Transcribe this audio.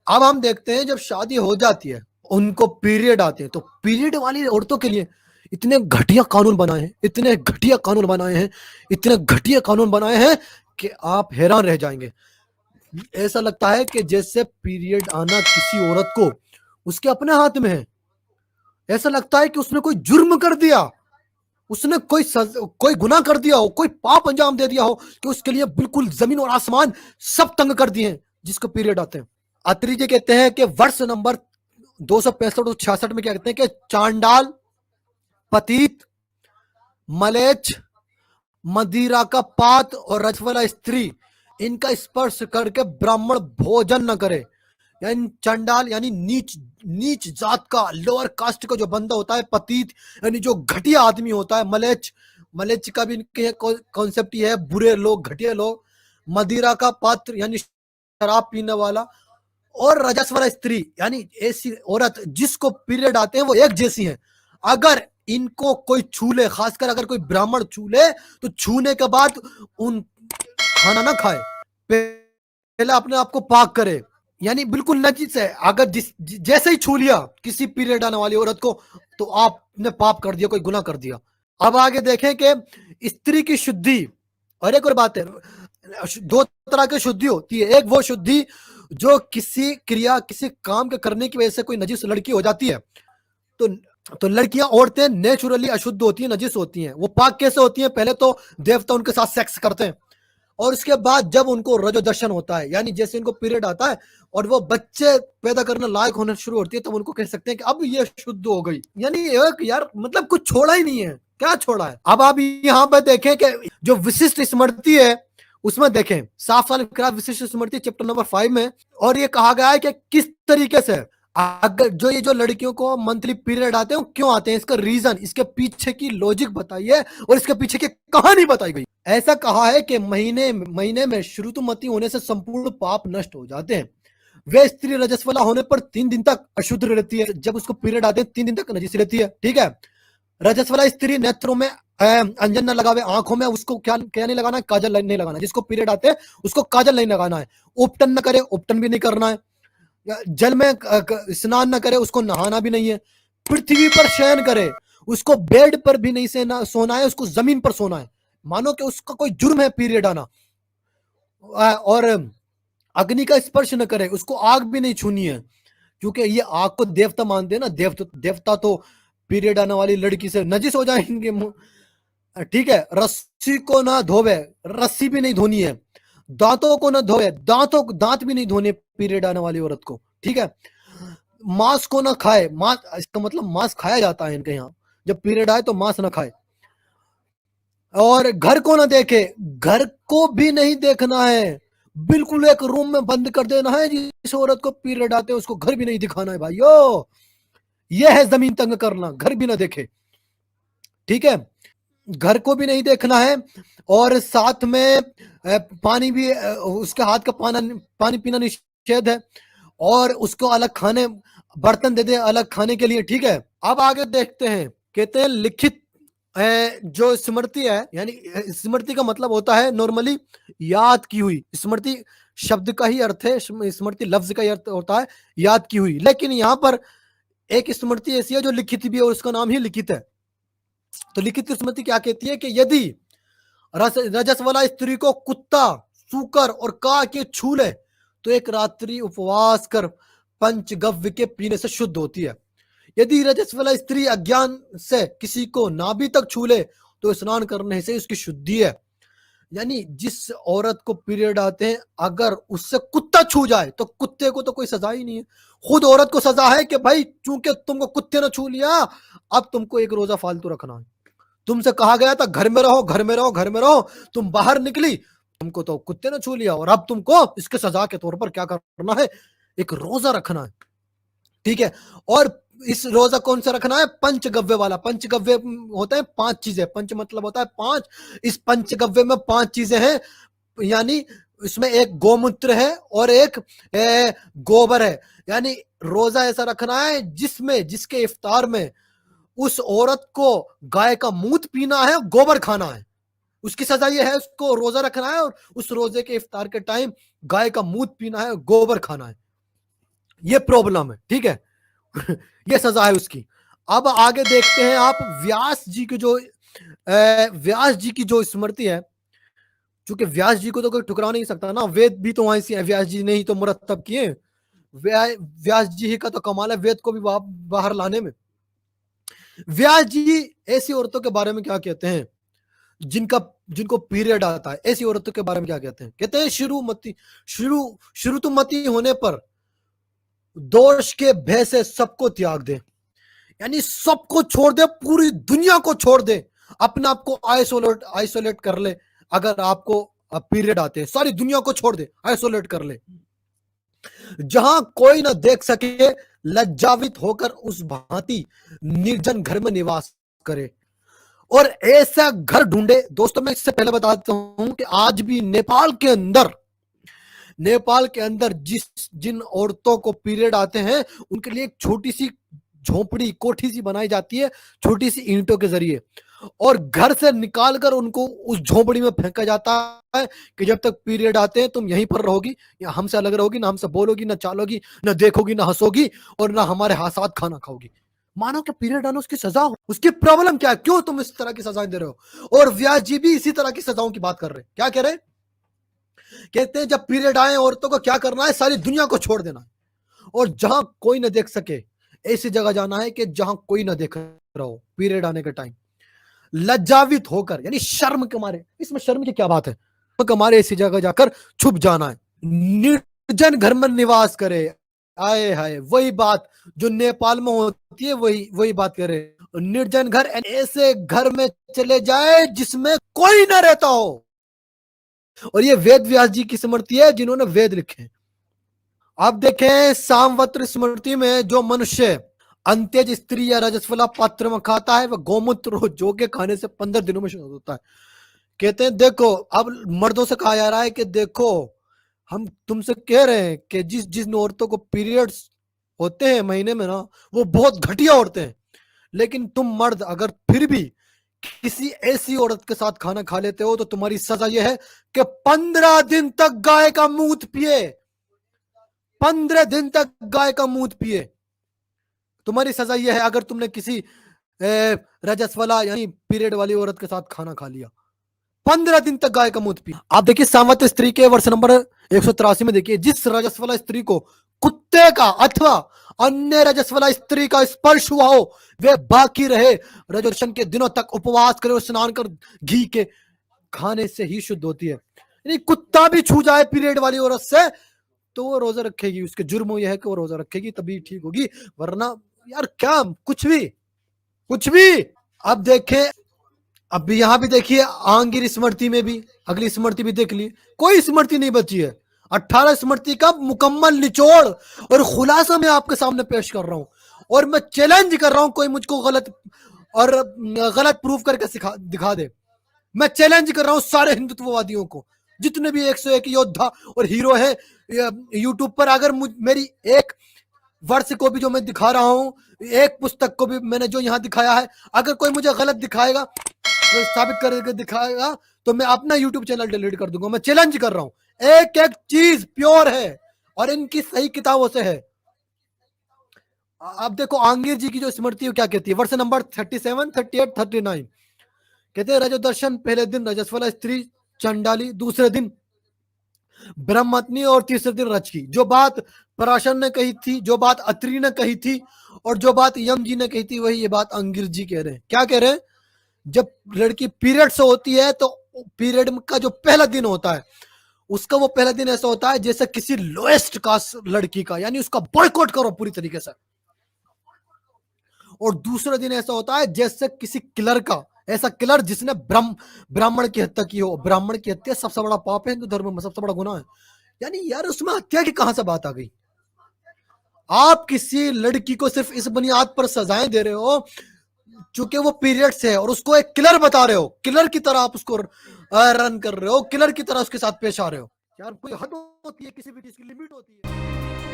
अब हम देखते हैं जब शादी हो जाती है, उनको पीरियड आते हैं, तो पीरियड वाली औरतों के लिए इतने घटिया कानून बनाए हैं, इतने घटिया कानून बनाए हैं, इतने घटिया कानून बनाए हैं कि आप हैरान रह जाएंगे। ऐसा लगता है कि जैसे पीरियड आना किसी औरत को उसके अपने हाथ में है। ऐसा लगता है कि उसने कोई जुर्म कर दिया, उसने कोई गुनाह कर दिया हो, कोई पाप अंजाम दे दिया हो कि उसके लिए बिल्कुल जमीन और आसमान सब तंग कर दिए हैं जिसको पीरियड आते हैं। अत्री जी कहते हैं कि वर्ष नंबर 265 और 66 में क्या कहते हैं कि चांडाल, पतित, मलेच्छ, मदिरा का पात और रजस्वला स्त्री, इनका स्पर्श करके ब्राह्मण भोजन न करे। यानी चंडाल यानी नीच नीच जात का, लोअर कास्ट का जो बंदा होता है, पतित यानी जो घटिया आदमी होता है, मलेच्छ, मलेच्छ का भी इनके कॉन्सेप्ट ये है, बुरे लोग, घटिया लोग, मदिरा का पात्र यानी शराब पीने वाला, और रजस्वला स्त्री यानी ऐसी औरत जिसको पीरियड आते हैं वो एक जैसी है। अगर इनको कोई छू ले, खासकर अगर कोई ब्राह्मण छू ले, तो छूने के बाद उन खाना ना खाए, पहले अपने आप को पाक करे, यानी बिल्कुल नजीस है। अगर जैसे ही छू लिया किसी पीरियड आने वाली औरत को, तो आपने पाप कर दिया, कोई गुनाह कर दिया। अब आगे देखें कि स्त्री की शुद्धि, और एक और बात है, दो तरह की शुद्धि होती है। एक वो शुद्धि जो किसी क्रिया, किसी काम के करने की वजह से कोई नजीस लड़की हो जाती है, तो लड़कियां, औरतें नेचुरली अशुद्ध होती हैं, नजीस होती हैं। वो पाक कैसे होती हैं? पहले तो देवता उनके साथ सेक्स करते हैं, और उसके बाद जब उनको रजो दर्शन होता है, यानी जैसे इनको पीरियड आता है और वो बच्चे पैदा करने लायक होने शुरू होती है, तब उनको कह सकते हैं कि अब ये शुद्ध हो गई। यानी एक यार मतलब कुछ छोड़ा ही नहीं है, क्या छोड़ा है। अब आप यहाँ पर देखें कि जो विशिष्ट स्मृति है उसमें देखें, साफ साफ विशिष्ट स्मृति चैप्टर नंबर 5 में, और ये कहा गया है कि किस तरीके से अगर जो लड़कियों को मंथली पीरियड आते हैं, क्यों आते हैं, इसका रीजन, इसके पीछे की लॉजिक बताइए और इसके पीछे की कहानी बताई गई। ऐसा कहा है कि महीने में ऋतुमती होने से संपूर्ण पाप नष्ट हो जाते हैं। वे स्त्री रजस्वला होने पर 3 दिन तक अशुद्ध रहती है। जब उसको पीरियड आते हैं 3 दिन तक नजीस रहती है, ठीक है। रजस्वला स्त्री नेत्रों में अंजन न लगावे, आंखों में उसको क्या क्या नहीं लगाना है, काजल नहीं लगाना। जिसको पीरियड आते हैं उसको काजल नहीं लगाना है। उपटन न करे, उपटन भी नहीं करना है। जल में स्नान न करे, उसको नहाना भी नहीं है। पृथ्वी पर शयन करे, उसको बेड पर भी नहीं सोना है, उसको जमीन पर सोना है। मानो कि उसका कोई जुर्म है पीरियड आना। और अग्नि का स्पर्श न करे, उसको आग भी नहीं छूनी है, क्योंकि ये आग को देवता मानते हैं ना। देवता तो पीरियड आने वाली लड़की से नजिस हो जाएंगे, ठीक है। रस्सी को ना धोवे, रस्सी भी नहीं धोनी है। दांतों को ना धोवे, दांत भी नहीं धोने पीरियड आने वाली औरत को, ठीक है। मांस को ना खाए, मांस, इसका मतलब मांस खाया जाता है इनके यहाँ, जब पीरियड आए तो मांस ना खाए। और घर को ना देखे, घर को भी नहीं देखना है, बिल्कुल एक रूम में बंद कर देना है। जिस औरत को पीरियड आते हैं उसको घर भी नहीं दिखाना है भाइयों। यह है जमीन तंग करना, घर भी ना देखे, ठीक है। घर को भी नहीं देखना है, और साथ में पानी भी, उसके हाथ का पानी पीना निषेध है, और उसको अलग खाने, बर्तन दे दे अलग खाने के लिए, ठीक है। अब आगे देखते हैं, कहते हैं लिखित जो स्मृति है, यानी स्मृति का मतलब होता है नॉर्मली याद की हुई। स्मृति शब्द का ही अर्थ है, स्मृति लफ्ज का ही अर्थ होता है याद की हुई, लेकिन यहाँ पर एक स्मृति ऐसी है जो लिखित भी है और उसका नाम ही लिखित है। तो लिखित स्मृति क्या कहती है कि यदि रजस्वला स्त्री को कुत्ता, सूकर और काग के छू ले, तो एक रात्रि उपवास कर पंचगव्य के पीने से शुद्ध होती है। यदि रजस्वला स्त्री अज्ञान से किसी को नाभि तक छू ले, तो स्नान करने से उसकी शुद्धि है। यानी जिस औरत को पीरियड आते हैं, अगर उससे कुत्ता छू जाए तो कुत्ते को तो कोई सजा ही नहीं है, खुद औरत को सजा है कि भाई चूंकि तुमको कुत्ते ने छू लिया, अब तुमको एक रोजा फालतू रखना है। तुमसे कहा गया था घर में रहो, घर में रहो, घर में रहो, तुम बाहर निकली, तुमको तो कुत्ते ने छू लिया, और अब तुमको इसके सजा के तौर पर क्या करना है, एक रोजा रखना है, ठीक है। और इस रोजा कौन सा रखना है? पंचगव्य वाला। पंचगव्य होता है 5 चीजें, पंच मतलब होता है 5। इस पंचगव्य में 5 चीजें हैं, यानी इसमें एक गोमूत्र है और एक गोबर है। यानी रोजा ऐसा रखना है जिसके इफ्तार में उस औरत को गाय का मूत पीना है, गोबर खाना है। उसकी सजा ये है, उसको रोजा रखना है और उस रोजे के इफ्तार के टाइम गाय का मूत पीना है, गोबर खाना है। ये प्रॉब्लम है, ठीक है। ये सजा है उसकी। अब आगे देखते हैं आप व्यास जी की जो व्यास जी की जो स्मृति है, क्योंकि व्यास जी को तो कोई ठुकरा नहीं सकता ना, वेद भी तो वहीं से है, व्यास जी ने ही तो मुरतब किए। व्यास जी ही का तो कमाल है वेद को भी बाहर लाने में। व्यास जी ऐसी औरतों के बारे में क्या कहते हैं जिनका जिनको पीरियड आता है, ऐसी औरतों के बारे में क्या कहते हैं? कहते हैं शुरुतुमती होने पर दोष के भय से सबको त्याग दे, यानी सबको छोड़ दे, पूरी दुनिया को छोड़ दे, अपने आप को आइसोलेट कर ले। अगर आपको पीरियड आते हैं, सारी दुनिया को छोड़ दे, आइसोलेट कर ले, जहां कोई ना देख सके, लज्जावित होकर उस भांति निर्जन घर में निवास करे और ऐसा घर ढूंढे। दोस्तों मैं इससे पहले बताता हूं कि आज भी नेपाल के अंदर जिन औरतों को पीरियड आते हैं उनके लिए एक छोटी सी झोपड़ी कोठी सी बनाई जाती है, छोटी सी ईंटों के जरिए, और घर से निकालकर उनको उस झोपड़ी में फेंका जाता है कि जब तक पीरियड आते हैं तुम यहीं पर रहोगी, या हमसे अलग रहोगी, ना हमसे बोलोगी, ना चालोगी, ना देखोगी, ना हंसोगी, और ना हमारे साथ खाना खाओगी। मानो कि पीरियड आना उसकी सजा हो। उसकी प्रॉब्लम क्या है, क्यों तुम इस तरह की सजाएं दे रहे हो? और व्यास जी भी इसी तरह की सजाओं की बात कर रहे हैं। क्या कह रहे हैं? कहते हैं जब पीरियड आए औरतों को क्या करना है, सारी दुनिया को छोड़ देना है और जहां कोई ना देख सके ऐसी जगह जाना है कि जहां कोई ना देख रहा हो पीरियड आने के टाइम, लज्जावित होकर, यानी शर्म के मारे। इसमें शर्म की क्या बात है? के मारे ऐसी जगह जाकर छुप जाना है, निर्जन घर में निवास करे। आए हाय, वही बात जो नेपाल में होती है, वही बात करे। निर्जन घर, ऐसे घर में चले जाए जिसमें कोई ना रहता हो। और ये वेद व्यास जी की स्मृति है जिन्होंने वेद लिखे। अब देखें सामवत्र स्मृति में, जो मनुष्य अंत्यज स्त्री या रजस्वला पात्र में खाता है वह गोमूत्र रोज जो के खाने से 15 दिनों में शुद्ध होता है। कहते हैं देखो, अब मर्दों से कहा जा रहा है कि देखो हम तुमसे कह रहे हैं कि जिन औरतों को पीरियड्स होते हैं महीने में ना, वो बहुत घटिया औरतें हैं, लेकिन तुम मर्द अगर फिर भी किसी ऐसी औरत के साथ खाना खा लेते हो तो तुम्हारी सजा यह है कि 15 दिन तक गाय का मूत्र पिए। 15 दिन तक गाय का मूत्र पिए, तुम्हारी सजा यह है अगर तुमने किसी रजस्वला यानी पीरियड वाली औरत के साथ खाना खा लिया। 15 दिन तक गाय का मूत्र पिया। आप देखिए सामवत स्त्री के वर्ष नंबर 183 में देखिए, जिस रजस्वला स्त्री को कुत्ते का अथवा अन्य रजस्वला स्त्री का स्पर्श हुआ हो वे बाकी रहे रजोदर्शन के दिनों तक उपवास करे और स्नान कर घी के खाने से ही शुद्ध होती है। यानी कुत्ता भी छू जाए पीरियड वाली औरत से तो वो रोजा रखेगी, उसके जुर्म यह है कि वो रोजा रखेगी तभी ठीक होगी, वरना यार क्या कुछ भी। अब देखें, अब यहां भी देखिए आंगिर स्मृति में भी, अगली स्मृति भी देख ली, कोई स्मृति नहीं बची है। 18 स्मृति का मुकम्मल निचोड़ और खुलासा मैं आपके सामने पेश कर रहा हूं, और मैं चैलेंज कर रहा हूं कोई मुझको गलत प्रूफ करके दिखा दे। मैं चैलेंज कर रहा हूं सारे हिंदुत्ववादियों को, जितने भी 101 योद्धा और हीरो है यूट्यूब पर, अगर मेरी एक वर्ष को भी जो मैं दिखा रहा हूं, एक पुस्तक को भी मैंने जो यहां दिखाया है, अगर कोई मुझे गलत दिखाएगा, साबित करके दिखाएगा, तो मैं अपना यूट्यूब चैनल डिलीट कर दूंगा। मैं चैलेंज कर रहा हूं, एक एक चीज प्योर है और इनकी सही किताबों से है। अब देखो आंगीर जी की जो स्मृति क्या कहती है, वर्ष नंबर 37, 38, 39। कहते हैं रजोदर्शन पहले दिन रजस्वला स्त्री चंडाली, दूसरे दिन ब्रह्मत्नी और तीसरे दिन रच की। जो बात पराशर ने कही थी, जो बात अत्रि ने कही थी और जो बात यम जी ने कही थी, वही ये बात अंगिर जी कह रहे हैं। क्या कह रहे हैं? जब लड़की पीरियड से होती है तो पीरियड का जो पहला दिन होता है उसका वो पहला दिन ऐसा होता है जैसे किसी लोएस्ट कास्ट लड़की का, यानी उसका बॉयकॉट करो पूरी तरीके से। और दूसरा दिन ऐसा होता है जैसे किसी किलर का, ऐसा किलर जिसने ब्राह्मण की हत्या की हो। ब्राह्मण की हत्या सबसे बड़ा पाप है हिंदू धर्म में, सबसे बड़ा गुनाह है। यानी यार उसमें हत्या की कहां से बात आ गई? आप किसी लड़की को सिर्फ इस बुनियाद पर सजाएं दे रहे हो चूंकि वो पीरियड से है और उसको एक किलर बता रहे हो, किलर की तरह आप उसको रन कर रहे हो, किलर की तरह उसके साथ पेश आ रहे हो। यार कोई हद होती है, किसी भी चीज की लिमिट होती है।